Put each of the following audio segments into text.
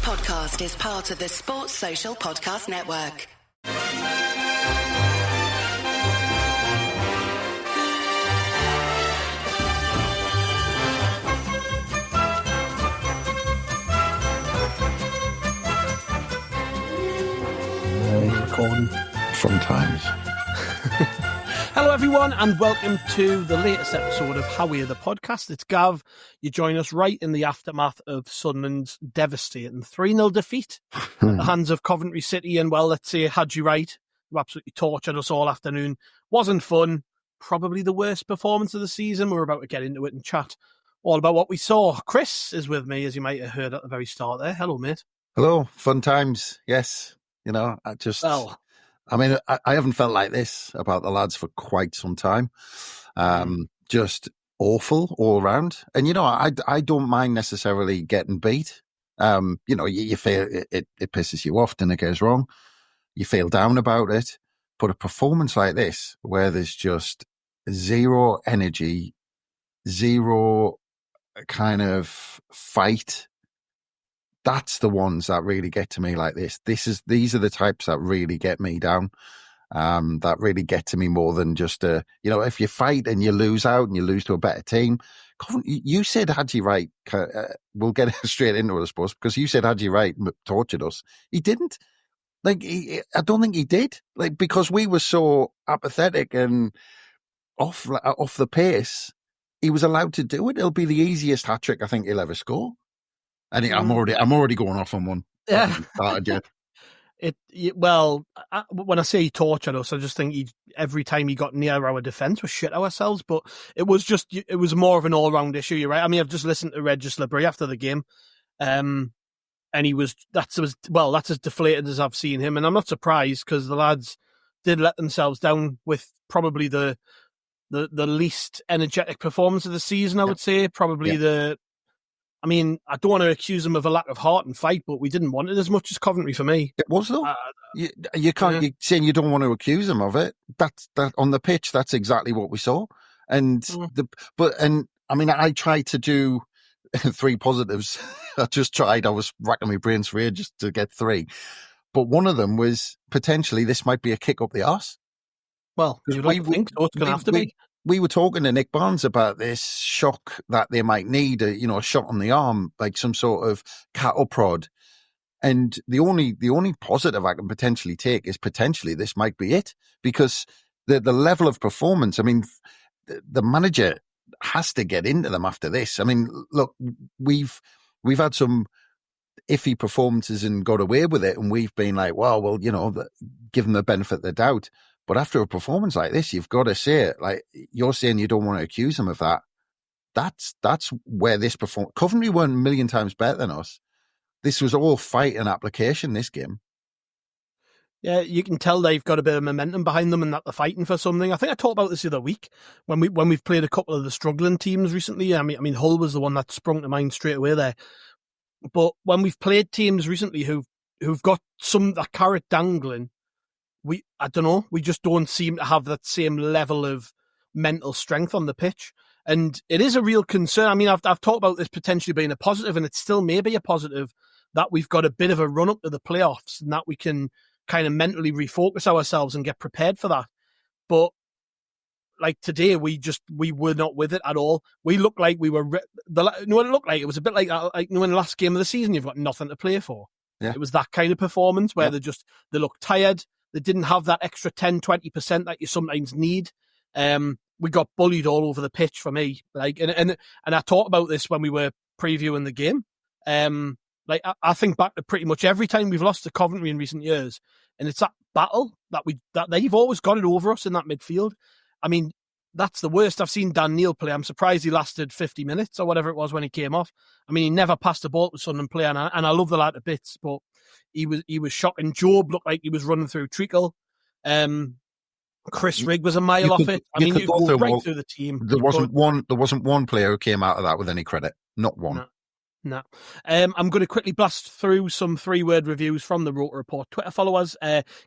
podcast is part of the Sports Social Podcast Network. Recording. Sometimes. Hello everyone and welcome to the latest episode of How We're the Podcast. It's Gav. You join us right in the aftermath of Sunderland's devastating 3-0 defeat at the hands of Coventry City, and well, let's say had you right. You absolutely tortured us all afternoon. Wasn't fun. Probably the worst performance of the season. We're about to get into it and chat all about what we saw. Chris is with me, as you might have heard at the very start there. Hello, mate. Hello. Fun times. Yes. You know, I haven't felt like this about the lads for quite some time. Just awful all around. And, you know, I don't mind necessarily getting beat. You know, you feel it pisses you off and it goes wrong. You feel down about it. But a performance like this, where there's just zero energy, zero kind of fight, that's the ones that really get to me like this. These are the types that really get me down. That really get to me more than just you know, if you fight and you lose out and you lose to a better team. You said Hadji Wright. We'll get straight into it, I suppose, because you said Hadji Wright tortured us. He didn't. Like, I don't think he did. Like, because we were so apathetic and off the pace, he was allowed to do it. It'll be the easiest hat trick I think he'll ever score. And I'm already going off on one. Yeah. Well, when I say he tortured us, I just think every time he got near our defence, we shit ourselves. But it was more of an all-round issue. You're right. I mean, I've just listened to Régis Le Bris after the game, and that's as deflated as I've seen him, and I'm not surprised because the lads did let themselves down with probably the least energetic performance of the season. I would say probably I mean, I don't want to accuse them of a lack of heart and fight, but we didn't want it as much as Coventry for me. It was though. You can't. You're saying you don't want to accuse them of it. That on the pitch, that's exactly what we saw. And I mean, I tried to do 3 positives. I was racking my brains for ages to get 3, but one of them was potentially this might be a kick up the arse. Well, you'd like to think so. It's going to have to be. We were talking to Nick Barnes about this shock that they might need, a shot on the arm, like some sort of cattle prod. And the only positive I can potentially take is potentially this might be it, because the level of performance. I mean, the manager has to get into them after this. I mean, look, we've had some iffy performances and got away with it, and we've been like, well, you know, give them the benefit of the doubt. But after a performance like this, you've got to say it. Like you're saying, you don't want to accuse them of that. That's where this performance. Coventry weren't a million times better than us. This was all fight and application. This game. Yeah, you can tell they've got a bit of momentum behind them and that they're fighting for something. I think I talked about this the other week when we've played a couple of the struggling teams recently. I mean, Hull was the one that sprung to mind straight away there. But when we've played teams recently who've got that carrot dangling, I don't know, we just don't seem to have that same level of mental strength on the pitch. And it is a real concern. I mean, I've talked about this potentially being a positive, and it still may be a positive that we've got a bit of a run up to the playoffs and that we can kind of mentally refocus ourselves and get prepared for that. But like today, we were not with it at all. We looked like we were, what it looked like? It was a bit like in the last game of the season, you've got nothing to play for. Yeah. It was that kind of performance where they look tired. They didn't have that extra 10, 20% that you sometimes need. We got bullied all over the pitch for me. Like, and I talked about this when we were previewing the game. Like I think back to pretty much every time we've lost to Coventry in recent years, and it's that battle that they've always got it over us in that midfield. I mean, that's the worst. I've seen Dan Neil play. I'm surprised he lasted 50 minutes or whatever it was when he came off. I mean, he never passed the ball to Sunderland player, and I love the lad to bits, but he was shocking. Job looked like he was running through treacle. Chris Rigg was a mile off it. I mean, you go right through the team. There wasn't one player who came out of that with any credit. Not one. No. I'm going to quickly blast through some 3-word reviews from the Rotor Report Twitter followers.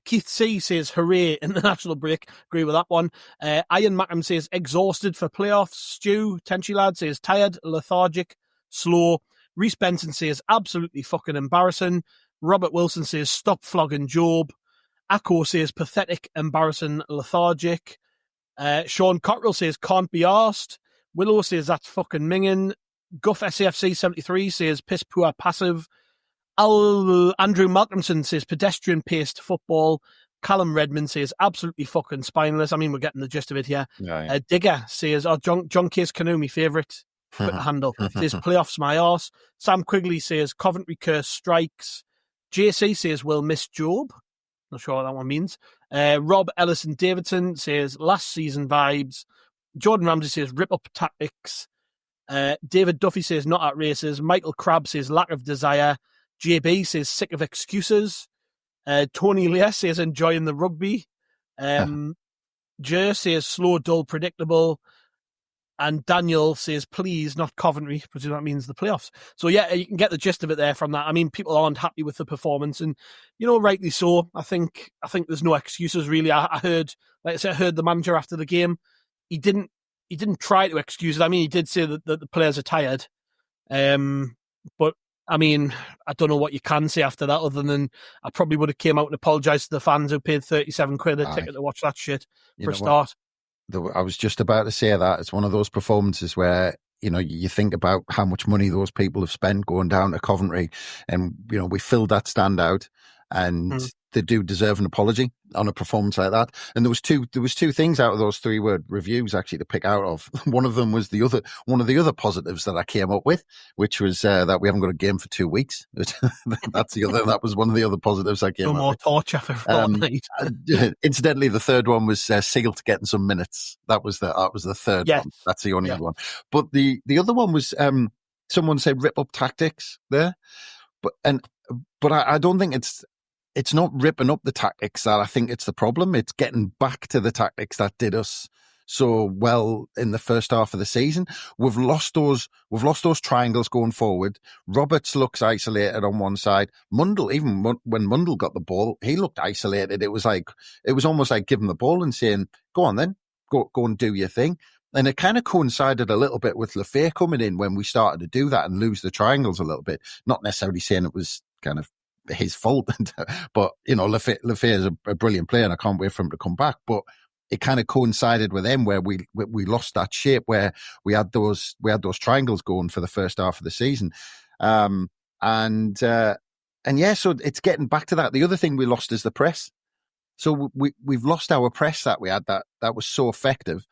Keith C says, hooray in the national break. Agree with that one. Ian Mackham says, exhausted for playoffs. Stu Tenchy Lad says, tired, lethargic, slow. Reece Benson says, absolutely fucking embarrassing. Robert Wilson says, stop flogging Job. Akko says, pathetic, embarrassing, lethargic. Sean Cottrell says, can't be arsed. Willow says, that's fucking minging. Guff SAFC 73 says, piss poor passive. Andrew Malcolmson says, pedestrian-paced football. Callum Redmond says, absolutely fucking spineless. I mean, we're getting the gist of it here. Yeah. Digger says, John Case Canoe, my favourite Twitter handle, says, playoffs my arse. Sam Quigley says, Coventry curse strikes. JC says, we'll miss Job. Not sure what that one means. Rob Ellison Davidson says, last season vibes. Jordan Ramsey says, rip up tactics. David Duffy says, not at races. Michael Crabb says, lack of desire. JB says, sick of excuses. Tony Leah says, enjoying the rugby. Jer says, slow, dull, predictable. And Daniel says, please, not Coventry, because that means the playoffs. So, yeah, you can get the gist of it there from that. I mean, people aren't happy with the performance, and, you know, rightly so. I think there's no excuses, really. I heard the manager after the game. He didn't try to excuse it. I mean, he did say that the players are tired. But, I mean, I don't know what you can say after that, other than I probably would have came out and apologised to the fans who paid 37 quid a ticket to watch that shit for a start. I was just about to say that. It's one of those performances where, you know, you think about how much money those people have spent going down to Coventry, and, you know, we filled that stand out, and they do deserve an apology on a performance like that. And there was two things out of those 3-word reviews actually to pick out of. One of them was one of the other positives that I came up with, which was that we haven't got a game for 2 weeks. That was one of the other positives I came up with. No more torture for fortnight. Incidentally, the third one was Sealed getting some minutes. That was the third one. That's the only one. But the other one was someone said rip up tactics there, but I don't think it's not ripping up the tactics that I think it's the problem. It's getting back to the tactics that did us so well in the first half of the season. We've lost those triangles going forward. Roberts looks isolated on one side. Mundle, even when Mundle got the ball, he looked isolated. It was almost like giving the ball and saying, go on then, go and do your thing. And it kind of coincided a little bit with Lefebvre coming in when we started to do that and lose the triangles a little bit. Not necessarily saying it was kind of his fault, but, you know, Lefebvre is a brilliant player and I can't wait for him to come back. But it kind of coincided with him where we lost that shape, where we had those triangles going for the first half of the season. So it's getting back to that. The other thing we lost is the press. So we've lost our press that we had that was so effective,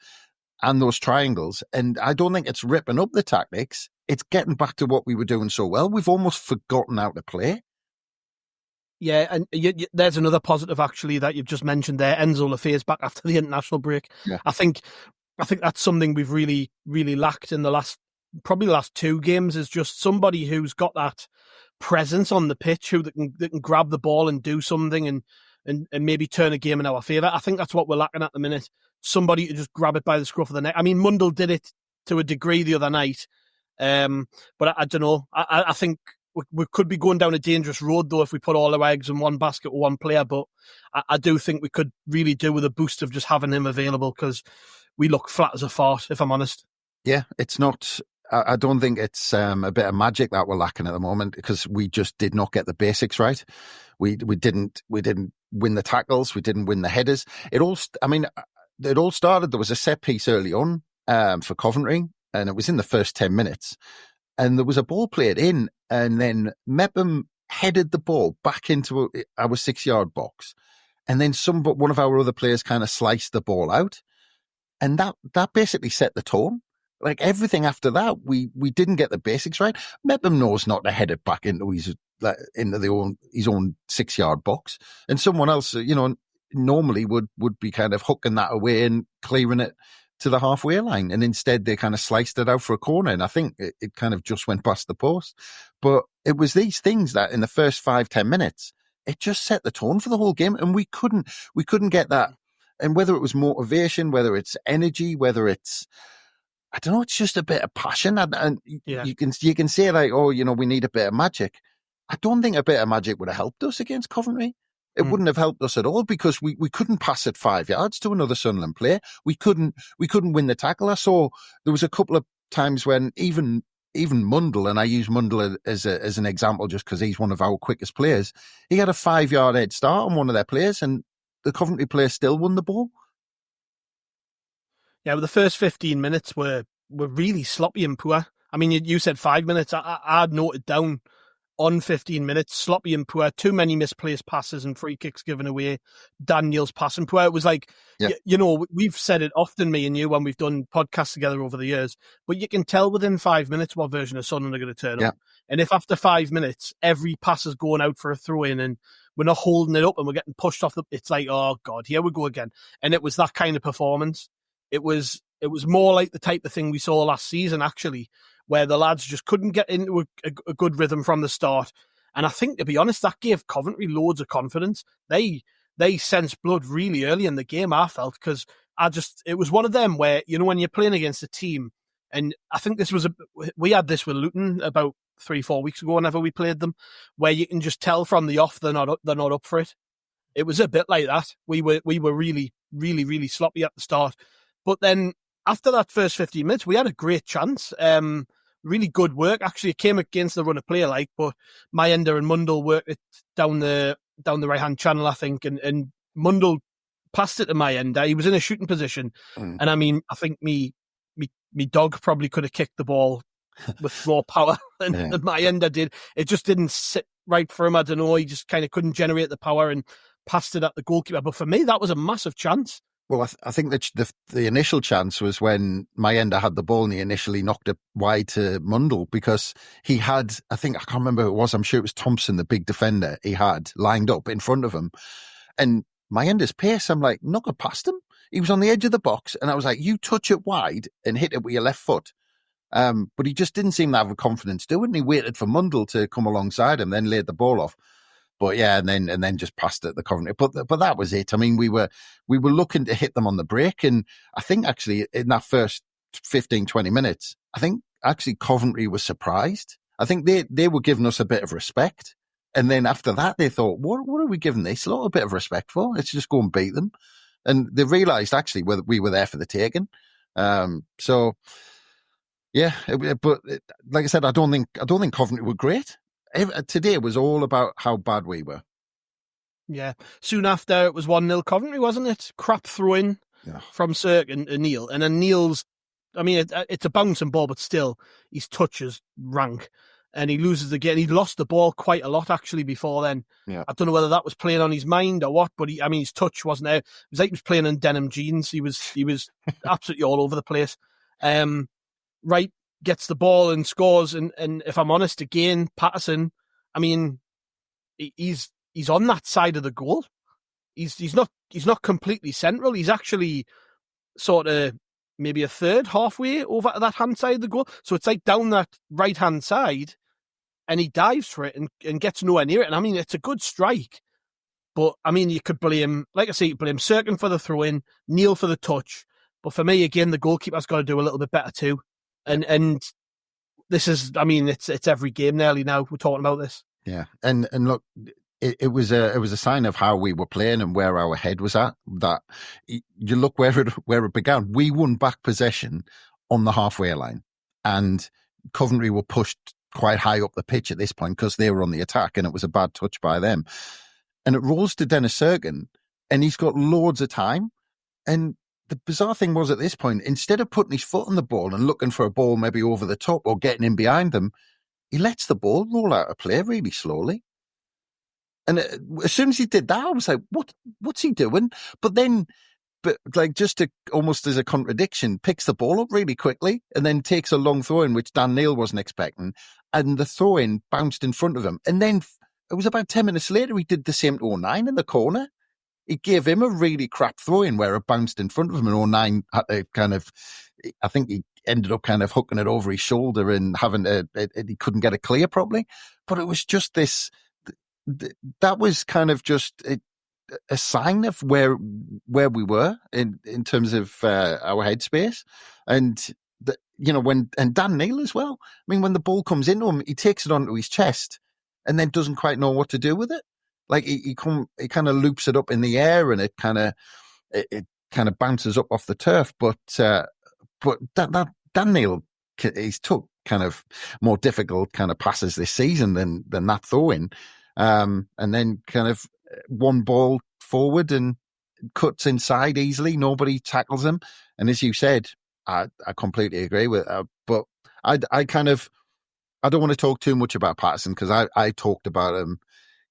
and those triangles. And I don't think it's ripping up the tactics. It's getting back to what we were doing so well. We've almost forgotten how to play. Yeah, and there's another positive actually that you've just mentioned there. Enzo Lefebvre's back after the international break. Yeah. I think that's something we've really, really lacked in the last 2 games, is just somebody who's got that presence on the pitch, who that can grab the ball and do something and maybe turn a game in our favour. I think that's what we're lacking at the minute. Somebody to just grab it by the scruff of the neck. I mean, Mundle did it to a degree the other night, but I don't know. I think we could be going down a dangerous road, though, if we put all our eggs in one basket with one player. But I do think we could really do with a boost of just having him available, because we look flat as a fart, if I'm honest. Yeah, it's not. I don't think it's a bit of magic that we're lacking at the moment, because we just did not get the basics right. We didn't win the tackles. We didn't win the headers. It all started. There was a set piece early on for Coventry, and it was in the first 10 minutes. And there was a ball played in, and then Mepham headed the ball back into our 6-yard box. And then one of our other players kind of sliced the ball out. And that basically set the tone. Like, everything after that, we didn't get the basics right. Mepham knows not to head it back into his own 6-yard box. And someone else, you know, normally would be kind of hooking that away and clearing it to the halfway line, and instead they kind of sliced it out for a corner, and I think it kind of just went past the post. But it was these things that in the first 5-10 minutes, it just set the tone for the whole game, and we couldn't get that. And whether it was motivation, whether it's energy, whether it's, I don't know, it's just a bit of passion, and you can say like, oh, you know, we need a bit of magic. I don't think a bit of magic would have helped us against Coventry. It wouldn't have helped us at all, because we couldn't pass it 5 yards to another Sunderland player. We couldn't win the tackle. I saw there was a couple of times when even even Mundle, and I use Mundle as an example just because he's one of our quickest players, he had a 5-yard head start on one of their players, and the Coventry player still won the ball. Yeah, well, the first 15 minutes were really sloppy and poor. I mean, you said 5 minutes. I'd noted down on 15 minutes, sloppy and poor, too many misplaced passes and free kicks given away, Daniel's passing poor. It was like, we've said it often, me and you, when we've done podcasts together over the years, but you can tell within 5 minutes what version of Sunderland are going to turn up. And if after 5 minutes, every pass is going out for a throw-in and we're not holding it up and we're getting pushed off, it's like, oh, God, here we go again. And it was that kind of performance. It was more like the type of thing we saw last season, actually, where the lads just couldn't get into a good rhythm from the start. And I think, to be honest, that gave Coventry loads of confidence. They sensed blood really early in the game, I felt, because it was one of them where, when you're playing against a team, and I think we had this with Luton about 3-4 weeks ago whenever we played them, where you can just tell from the off they're not up for it. It was a bit like that. We were really, really, really sloppy at the start. But then after that first 15 minutes, we had a great chance. Really good work. Actually, it came against the run of play, but Mayenda and Mundle worked it down the right-hand channel, I think, and Mundle passed it to Mayenda. He was in a shooting position. And I mean, I think me dog probably could have kicked the ball with more power than Mayenda did. It just didn't sit right for him. I don't know. He just kind of couldn't generate the power and passed it at the goalkeeper. But for me, that was a massive chance. Well, I think that the initial chance was when Mayenda had the ball and he initially knocked it wide to Mundle, because he had, I can't remember who it was, I'm sure it was Thompson, the big defender he had lined up in front of him. And Mayenda's pace, I'm like, knock it past him. He was on the edge of the box and I was like, you touch it wide and hit it with your left foot. But he just didn't seem to have the confidence to do it, and he waited for Mundle to come alongside him, then laid the ball off. But yeah, and then just passed it at the Coventry. But that was it. I mean, we were looking to hit them on the break, and I think actually in that first 15, 20 minutes, I think actually Coventry was surprised. I think they were giving us a bit of respect, and then after that they thought, what are we giving this lot a bit of respect for? Let's just go and beat them. And they realised actually we were there for the taking. So yeah, but like I said, I don't think Coventry were great. Today was all about how bad we were. Yeah. Soon after, it was 1-0 Coventry, wasn't it? Crap throw-in from Cirkin and Neil. And then Neil's, I mean, it's a bouncing ball, but still, his touch is rank. And he loses again. He lost the ball quite a lot, actually, before then. Yeah. I don't know whether that was playing on his mind or what, but his touch wasn't there. It was like he was playing in denim jeans. He was absolutely all over the place. Right. Gets the ball and scores, and if I'm honest, again, Patterson, I mean, he's on that side of the goal. He's not completely central. He's actually sort of maybe a third, halfway over to that hand side of the goal. So it's like down that right hand side, and he dives for it and gets nowhere near it. And I mean, it's a good strike, but I mean, you could blame, like I say, blame Cirkin for the throw in, Neil for the touch, but for me, again, the goalkeeper's got to do a little bit better too. And this is, I mean, it's every game nearly now we're talking about this. Yeah, and look, it was a sign of how we were playing and where our head was at. That you look where it began. We won back possession on the halfway line, and Coventry were pushed quite high up the pitch at this point because they were on the attack, and it was a bad touch by them. And it rolls to Dennis Cirkin, and he's got loads of time, and the bizarre thing was at this point, instead of putting his foot on the ball and looking for a ball maybe over the top or getting in behind them, he lets the ball roll out of play really slowly. And as soon as he did that, I was like, what's he doing? But like just to almost as a contradiction, picks the ball up really quickly and then takes a long throw in, which Dan Neil wasn't expecting. And the throw in bounced in front of him. And then it was about 10 minutes later, he did the same to 09 in the corner. He gave him a really crap throw-in where it bounced in front of him, and 09 had to kind of, I think he ended up kind of hooking it over his shoulder and he couldn't get it clear properly. But it was just this, that was kind of just a sign of where we were in terms of our headspace. And, and Dan Neil as well. I mean, when the ball comes into him, he takes it onto his chest and then doesn't quite know what to do with it. Like he kind of loops it up in the air and it kind of bounces up off the turf. But that Dan Neil, he's took kind of more difficult kind of passes this season than that throw-in. And then kind of one ball forward and cuts inside easily. Nobody tackles him. And as you said, I completely agree with but I don't want to talk too much about Patterson because I talked about him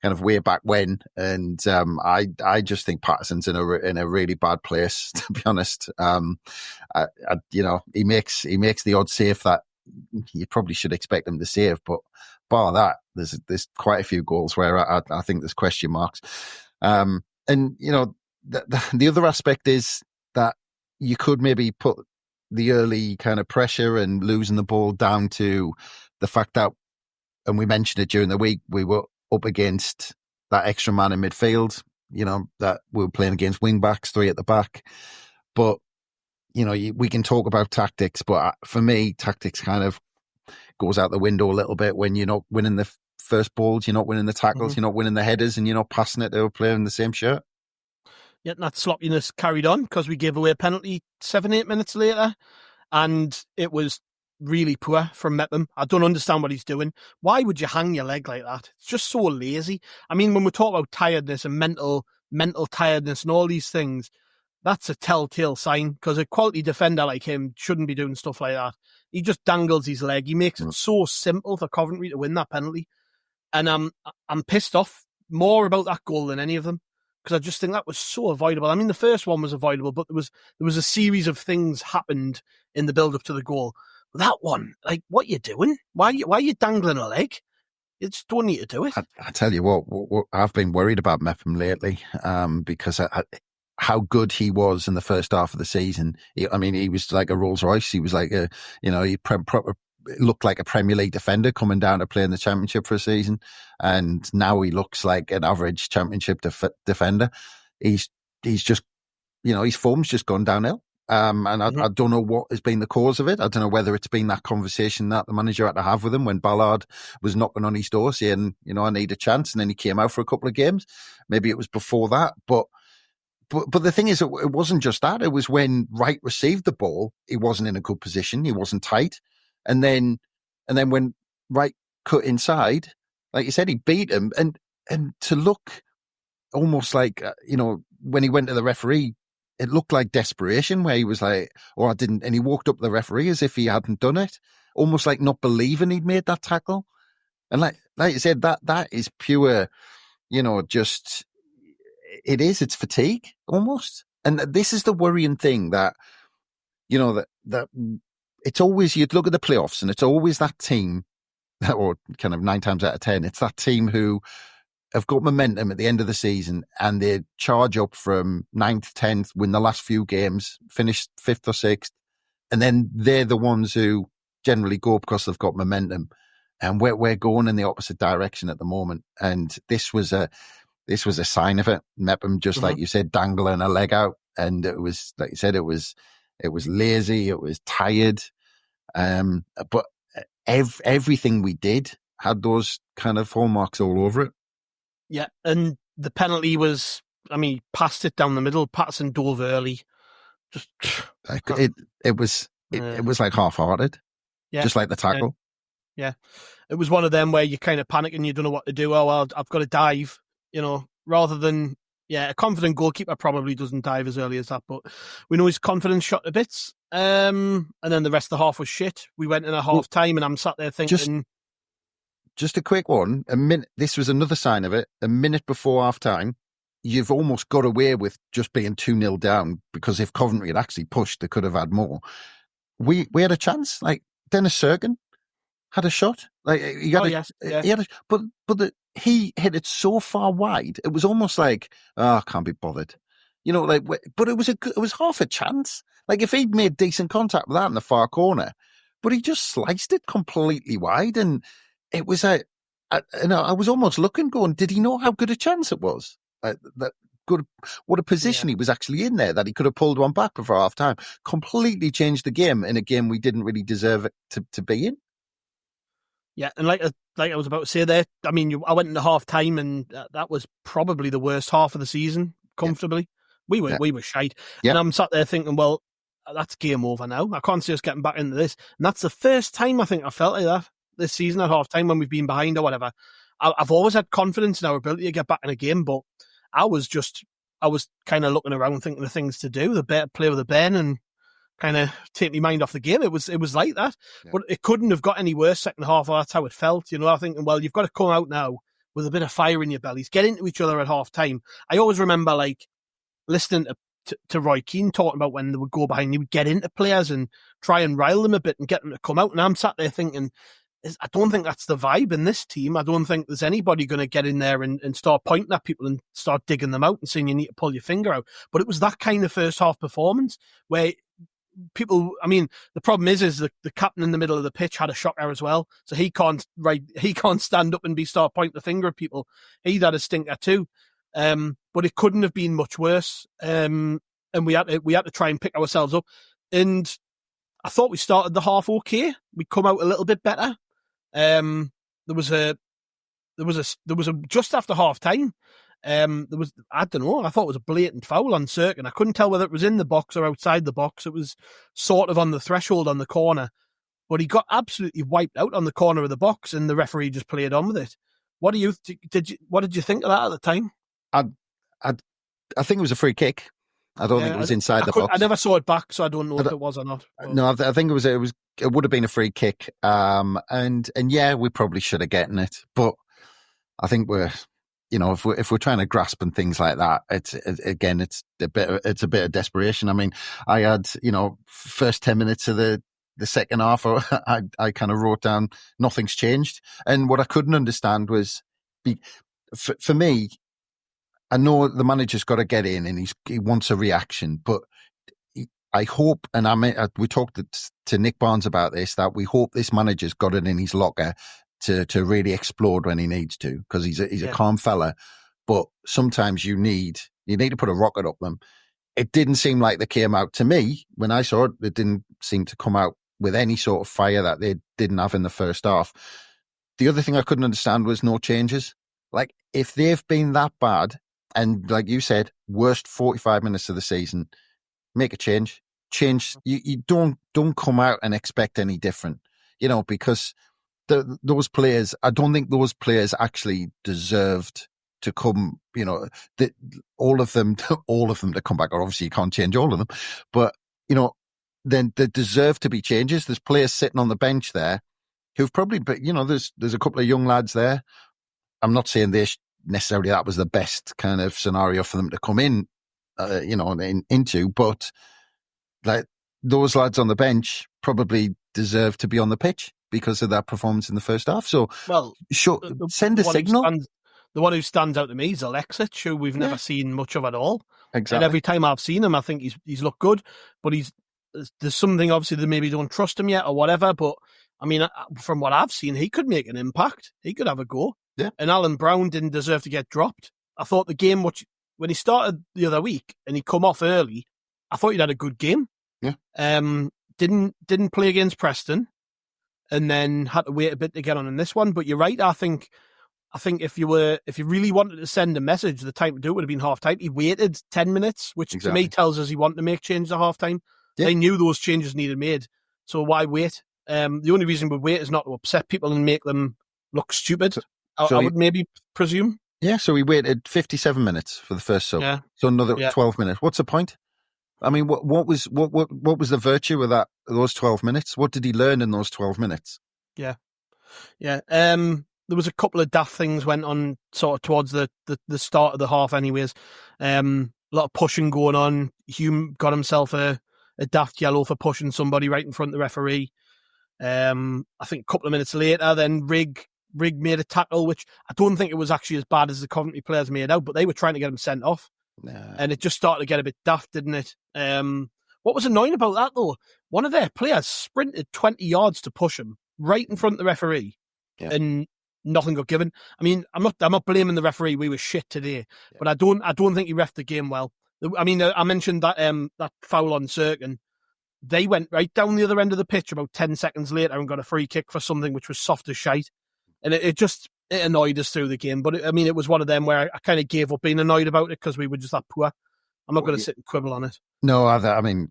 kind of way back when, and I just think Patterson's in a really bad place, to be honest. He makes the odd save that you probably should expect him to save, but bar that, there's quite a few goals where I think there's question marks. And the other aspect is that you could maybe put the early kind of pressure and losing the ball down to the fact that, and we mentioned it during the week, we were up against that extra man in midfield, that we were playing against wing backs, 3 at the back. But, we can talk about tactics, but for me, tactics kind of goes out the window a little bit when you're not winning the first balls, you're not winning the tackles, you're not winning the headers, and you're not passing it to a player in the same shirt. Yeah, that sloppiness carried on because we gave away a penalty 7-8 minutes later, and it was really poor from Mepham. I don't understand what he's doing. Why would you hang your leg like that? It's just so lazy. I mean, when we talk about tiredness and mental tiredness and all these things, that's a telltale sign, because a quality defender like him shouldn't be doing stuff like that. He just dangles his leg. He makes it so simple for Coventry to win that penalty. And I'm pissed off more about that goal than any of them, because I just think that was so avoidable. I mean, the first one was avoidable, but there was a series of things happened in the build-up to the goal. That one, like, what you doing? Why are you dangling a leg? You just don't need to do it. I tell you what, I've been worried about Mepham lately, because how good he was in the first half of the season. He was like a Rolls Royce. He was like he looked like a Premier League defender coming down to play in the Championship for a season, and now he looks like an average Championship defender. He's just, his form's just gone downhill. And I don't know what has been the cause of it. I don't know whether it's been that conversation that the manager had to have with him when Ballard was knocking on his door saying, I need a chance. And then he came out for a couple of games. Maybe it was before that. But the thing is, it wasn't just that. It was when Wright received the ball, he wasn't in a good position. He wasn't tight. And then when Wright cut inside, like you said, he beat him. And to look almost like, when he went to the referee, it looked like desperation, where he was like, I didn't, and he walked up to the referee as if he hadn't done it, almost like not believing he'd made that tackle. And like you said, that is pure, it's fatigue almost. And this is the worrying thing that it's always, you'd look at the playoffs and it's always that team, or kind of 9 times out of 10, it's that team who have got momentum at the end of the season and they charge up from 9th, 10th, win the last few games, finish 5th or 6th. And then they're the ones who generally go because they've got momentum. And we're going in the opposite direction at the moment. And this was a sign of it. Mepham, just like you said, dangling a leg out. And it was, like you said, it was lazy. It was tired. But everything we did had those kind of hallmarks all over it. Yeah, and the penalty was, he passed it down the middle. Patterson dove early. Just it was like half-hearted. Yeah, just like the tackle. Yeah, it was one of them where you kind of panic and you don't know what to do. Oh, well, I've got to dive, rather than, a confident goalkeeper probably doesn't dive as early as that, but we know his confidence shot to bits. And then the rest of the half was shit. We went in at half time and I'm sat there thinking... Just a quick one. This was another sign of it. A minute before half time, you've almost got away with just being 2-0 down, because if Coventry had actually pushed, they could have had more. We had a chance. Like Dennis Cirkin had a shot. Like he had he hit it so far wide. It was almost like, I can't be bothered. But it was half a chance. Like if he'd made decent contact with that in the far corner, but he just sliced it completely wide. And it was I was almost looking, going, did he know how good a chance it was? That good, what a position he was actually in there, that he could have pulled one back before half time. Completely changed the game in a game we didn't really deserve it to be in. Yeah, and like I was about to say there, I went into half time and that was probably the worst half of the season, comfortably. Yeah. We were shite. Yeah. And I'm sat there thinking, well, that's game over now. I can't see us getting back into this. And that's the first time I think I felt like that this season at half time when we've been behind or whatever. I've always had confidence in our ability to get back in a game, but I was kind of looking around thinking of things to do, the better play with the Ben and kind of take my mind off the game. It was like that, but it couldn't have got any worse second half. That's how it felt. I think, well, you've got to come out now with a bit of fire in your bellies, get into each other at half time. I always remember like listening to Roy Keane talking about when they would go behind, he would get into players and try and rile them a bit and get them to come out. And I'm sat there thinking, I don't think that's the vibe in this team. I don't think there's anybody going to get in there and start pointing at people and start digging them out and saying you need to pull your finger out. But it was that kind of first half performance where people, I mean, the problem is the captain in the middle of the pitch had a shocker as well. So he can't stand up and start pointing the finger at people. He had a stinker too. But it couldn't have been much worse. And we had to try and pick ourselves up. And I thought we started the half okay. We come out a little bit better. There was a just after half time. I don't know. I thought it was a blatant foul on Cirkin. I couldn't tell whether it was in the box or outside the box. It was sort of on the threshold on the corner, but he got absolutely wiped out on the corner of the box, and the referee just played on with it. What did you think of that at the time? I think it was a free kick. I don't think it was inside the box. I never saw it back, so I don't know if it was or not. No, I think it would have been a free kick. And yeah, we probably should have gotten it, but I think if we're trying to grasp and things like that, it's a bit of desperation. I mean, I had, first 10 minutes of the second half, I kind of wrote down nothing's changed. And what I couldn't understand was, for me, I know the manager's got to get in and he wants a reaction, but I hope, and we talked to Nick Barnes about this, that we hope this manager's got it in his locker to really explode when he needs to, because he's a calm fella. But sometimes you need to put a rocket up them. It didn't seem like they came out, to me, when I saw it, it didn't seem to come out with any sort of fire that they didn't have in the first half. The other thing I couldn't understand was no changes. Like, if they've been that bad, and like you said, worst 45 minutes of the season, make a change. You don't come out and expect any different, because those players, I don't think those players actually deserved to come, all of them to come back. Or obviously you can't change all of them, but, then there deserve to be changes. There's players sitting on the bench there who've probably, there's a couple of young lads there. I'm not saying necessarily that was the best kind of scenario for them to come in, into, but like those lads on the bench probably deserve to be on the pitch because of that performance in the first half. So, send a signal. The one who stands out to me is Alexic, who we've never seen much of at all. Exactly. And every time I've seen him, I think he's looked good, but there's something obviously they maybe don't trust him yet or whatever. But I mean, from what I've seen, he could make an impact. He could have a go. Yeah. And Alan Brown didn't deserve to get dropped. I thought the game, when he started the other week and he come off early, I thought he'd had a good game. Yeah. Didn't play against Preston, and then had to wait a bit to get on in this one. But you're right. I think if you really wanted to send a message, the time to do it would have been half time. He waited 10 minutes, which to me tells us he wanted to make changes at half time. Yeah. They knew those changes needed made, so why wait? The only reason we wait is not to upset people and make them look stupid. I would maybe presume. Yeah, so we waited 57 minutes for the first sub. Yeah. So another 12 minutes. What's the point? I mean, what was the virtue of those 12 minutes? What did he learn in those 12 minutes? Yeah. There was a couple of daft things went on sort of towards the start of the half anyways. A lot of pushing going on. Hume got himself a daft yellow for pushing somebody right in front of the referee. I think a couple of minutes later, then Rig made a tackle, which I don't think it was actually as bad as the Coventry players made out, but they were trying to get him sent off. Nah. And it just started to get a bit daft, didn't it? What was annoying about that, though, one of their players sprinted 20 yards to push him right in front of the referee, and nothing got given. I mean, I'm not blaming the referee. We were shit today, but I don't think he reffed the game well. I mean, I mentioned that that foul on Cirkin. They went right down the other end of the pitch about 10 seconds later and got a free kick for something which was soft as shite. And it annoyed us through the game. But it was one of them where I kind of gave up being annoyed about it because we were just that poor. I'm not going to sit and quibble on it. No, I mean,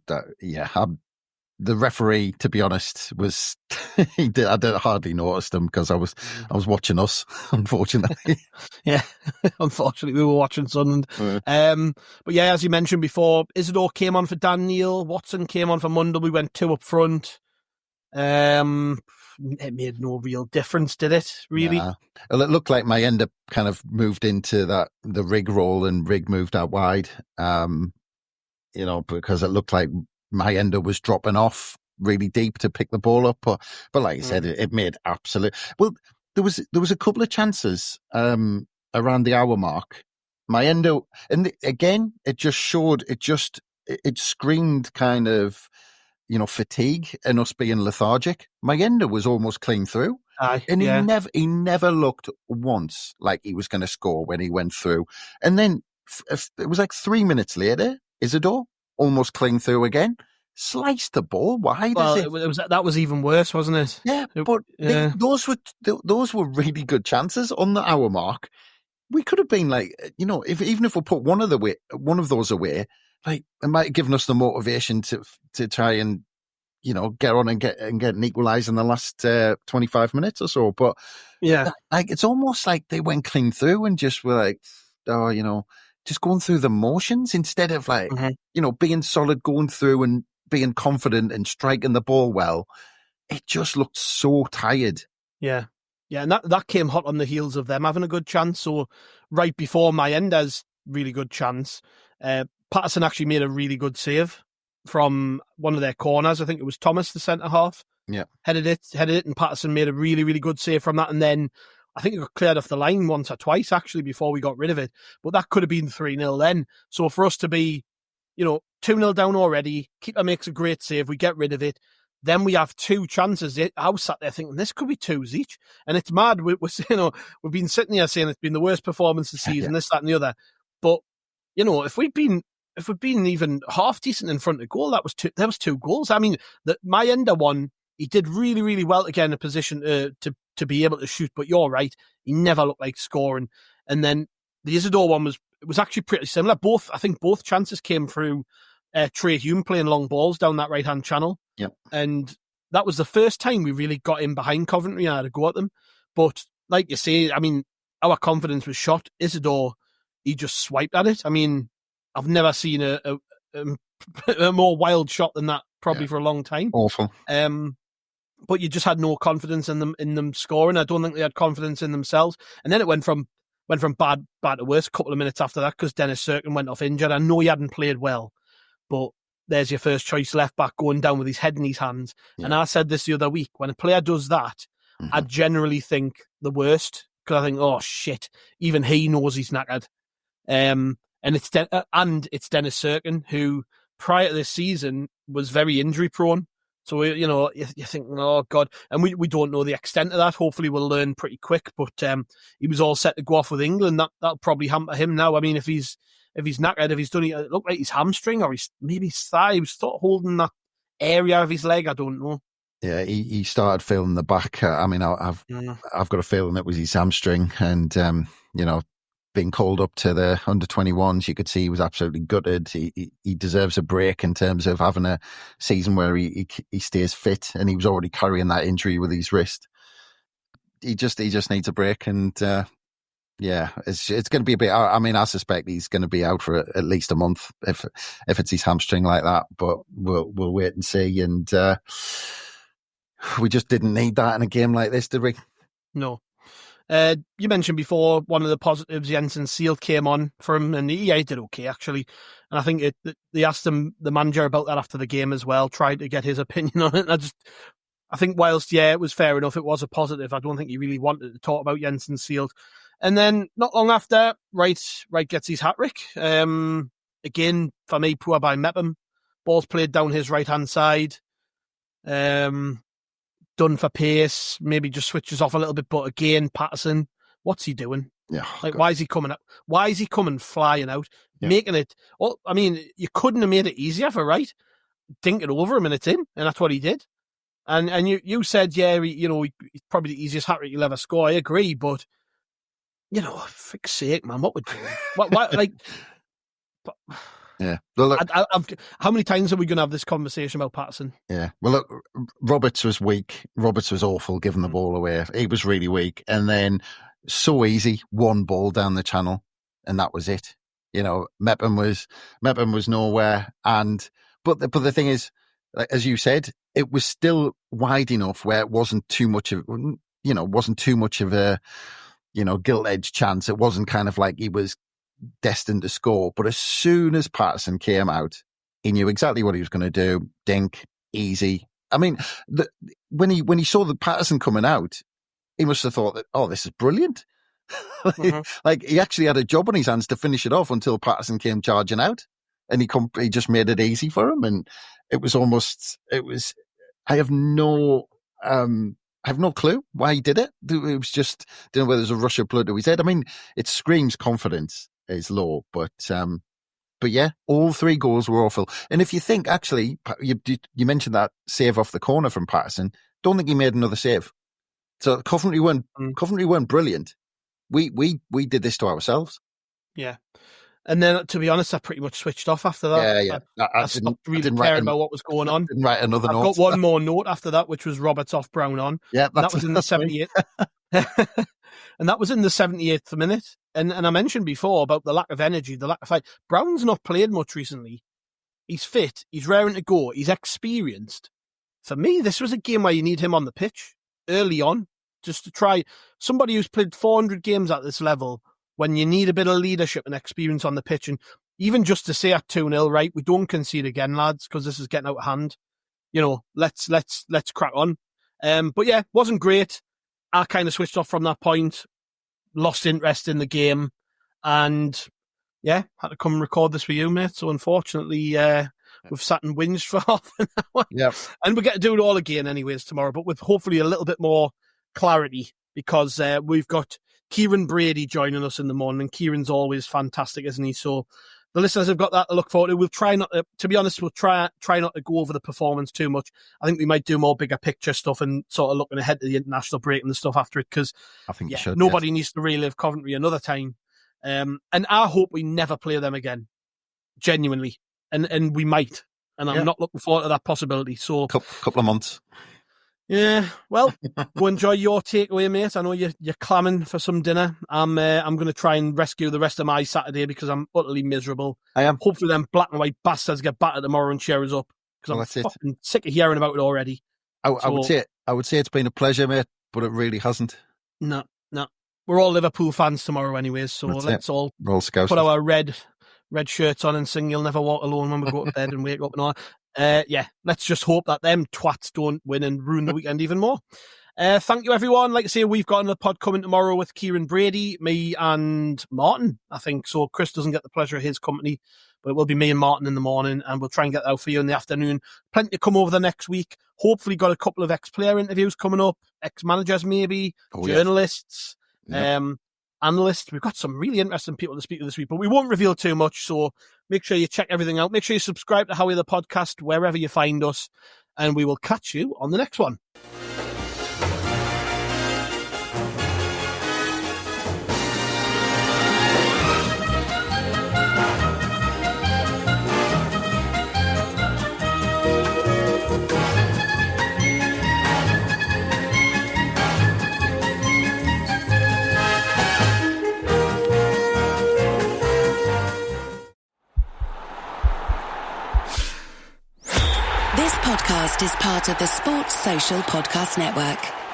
the referee, to be honest, was I hardly noticed him because I was watching us, unfortunately. Yeah, unfortunately, we were watching Sunderland. But yeah, as you mentioned before, Isidore came on for Dan Neil. Watson came on for Mundell. We went 2 up front. It made no real difference, did it? Really? Nah. Well, it looked like Mayenda kind of moved into the Rig role, and Rig moved out wide. Because it looked like Mayenda was dropping off really deep to pick the ball up, but like I said, it made absolute. Well, there was a couple of chances around the hour mark. Mayenda, and again, it screamed kind of, fatigue and us being lethargic. Mayenda was almost clean through, and he never looked once like he was going to score when he went through. And then it was like 3 minutes later, Isidore almost clean through again, sliced the ball wide. Well, that was even worse, wasn't it? Yeah, but those were really good chances on the hour mark. We could have been like, even if we put one of those away, like it might have given us the motivation to try and get on and get an equaliser in the last 25 minutes or so. But yeah, like it's almost like they went clean through and just were like, just going through the motions instead of like, being solid, going through and being confident and striking the ball well. It just looked so tired. Yeah. Yeah, and that came hot on the heels of them having a good chance. So right before Mayenda's really good chance, Patterson actually made a really good save from one of their corners. I think it was Thomas, the centre-half. Yeah. Headed it, and Patterson made a really, really good save from that. And then I think it got cleared off the line once or twice, actually, before we got rid of it. But that could have been 3-0 then. So for us to be, 2-0 down already, keeper makes a great save, we get rid of it. Then we have 2 chances. I was sat there thinking, this could be 2s each. And it's mad. We've been sitting here saying it's been the worst performance this season, this, that, and the other. But, if we'd been even half decent in front of goal, that was 2 goals. I mean, the Mayenda one, he did really, really well to get in a position to be able to shoot. But you're right, he never looked like scoring. And then the Isidore one was actually pretty similar. I think both chances came through Trey Hume playing long balls down that right-hand channel. Yep. And that was the first time we really got in behind Coventry and had a go at them. But like you say, I mean, our confidence was shot. Isidore, he just swiped at it. I mean, I've never seen a more wild shot than that probably for a long time. Awful. But you just had no confidence in them scoring. I don't think they had confidence in themselves. And then it went from bad to worse a couple of minutes after that because Dennis Cirkin went off injured. I know he hadn't played well, but there's your first choice left back going down with his head in his hands. Yeah. And I said this the other week, when a player does that, I generally think the worst because I think, oh shit, even he knows he's knackered. And it's Dennis Cirkin, who prior to this season was very injury prone. So, you think, oh God. And we don't know the extent of that. Hopefully we'll learn pretty quick. But he was all set to go off with England. That'll probably hamper him now. I mean, if he's knackered, if he's done it looked like his hamstring or maybe his thigh. He was sort of holding that area of his leg. I don't know. Yeah, he started feeling the back. I mean, I've got a feeling it was his hamstring, and being called up to the under-21s, you could see he was absolutely gutted. He deserves a break in terms of having a season where he stays fit, and he was already carrying that injury with his wrist. He just needs a break, and it's going to be a bit. I mean, I suspect he's going to be out for at least a month if it's his hamstring like that. But we'll wait and see. And we just didn't need that in a game like this, did we? No. You mentioned before one of the positives, Jensen Seethe came on for him, and he did okay actually. And I think they asked him, the manager, about that after the game as well, tried to get his opinion on it. And I think whilst it was fair enough, it was a positive. I don't think he really wanted to talk about Jensen Seethe. And then not long after, Wright gets his hat-trick. Again, for me, poor by Mepham. Ball's played down his right-hand side. Done for pace, maybe just switches off a little bit. But again, Patterson, what's he doing? Yeah, why is he coming up? Why is he coming flying out, making it? Well, I mean, you couldn't have made it easier for Wright. Dink it over him and it's in, and that's what he did. And you said, he's probably the easiest hat-trick you'll ever score. I agree, but for fuck's sake, man, what would you? Why, like? Yeah. Well, look, how many times are we going to have this conversation about Patterson? Yeah. Well, look, Roberts was weak. Roberts was awful giving the ball away. He was really weak. And then so easy, one ball down the channel, and that was it. You know, Mepham was nowhere. But the thing is, as you said, it was still wide enough where it wasn't too much of a, gilt-edged chance. It wasn't kind of like he was destined to score. But as soon as Patterson came out, he knew exactly what he was going to do. Dink, easy. I mean, when he saw the Patterson coming out, he must have thought that, oh, this is brilliant. Like he actually had a job on his hands to finish it off until Patterson came charging out, and he just made it easy for him. And it was. I have no clue why he did it. It was just, I don't know whether there's a rush of blood to his head. I mean, it screams confidence is low, but yeah, all three goals were awful. And if you think, actually, you mentioned that save off the corner from Patterson. Don't think he made another save. So Coventry weren't brilliant. We did this to ourselves. Yeah. And then, to be honest, I pretty much switched off after that. Yeah. I stopped really caring about what was going on. Didn't write another note. I got one more note after that, which was Roberts off, Brown on. Yeah, that was in the 78th. And that was in the 78th minute. And I mentioned before about the lack of energy, the lack of fight. Brown's not played much recently. He's fit. He's raring to go. He's experienced. For me, this was a game where you need him on the pitch early on, just to try somebody who's played 400 games at this level. When you need a bit of leadership and experience on the pitch, and even just to say at 2-0, right, we don't concede again, lads, because this is getting out of hand. You know, let's crack on. But yeah, wasn't great. I kind of switched off from that point, lost interest in the game, and yeah, had to come and record this with you, mate. So unfortunately, we've sat and whinged for half an hour. Yeah, and we get to do it all again anyways tomorrow, but with hopefully a little bit more clarity, because we've got Kieran Brady joining us in the morning, and Kieran's always fantastic, isn't he? So the listeners have got that to look forward to. We'll try not to be honest, we'll try not to go over the performance too much. I think we might do more bigger picture stuff and sort of looking ahead to the international break and the stuff after it, because I think you should. Nobody needs to relive Coventry another time. And I hope we never play them again, genuinely. And we might. And I'm not looking forward to that possibility. So couple of months. Yeah, well, go enjoy your takeaway, mate. I know you're clamming for some dinner. I'm going to try and rescue the rest of my Saturday because I'm utterly miserable. I am. Hopefully them black and white bastards get battered tomorrow and cheer us up, because I'm fucking sick of hearing about it already. I would say it's been a pleasure, mate, but it really hasn't. No. We're all Liverpool fans tomorrow anyways, so let's all put our red shirts on and sing "You'll Never Walk Alone" when we go to bed and wake up and all. Let's just hope that them twats don't win and ruin the weekend even more. Thank you, everyone. Like I say, we've got another pod coming tomorrow with Kieran Brady, me and Martin, I think. So Chris doesn't get the pleasure of his company, but it will be me and Martin in the morning, and we'll try and get that out for you in the afternoon. Plenty to come over the next week. Hopefully got a couple of ex-player interviews coming up, ex-managers maybe, journalists, analysts. We've got some really interesting people to speak to this week, but we won't reveal too much, so make sure you check everything out. Make sure you subscribe to Howie the Podcast wherever you find us, and we will catch you on the next one. This podcast is part of the Sports Social Podcast Network.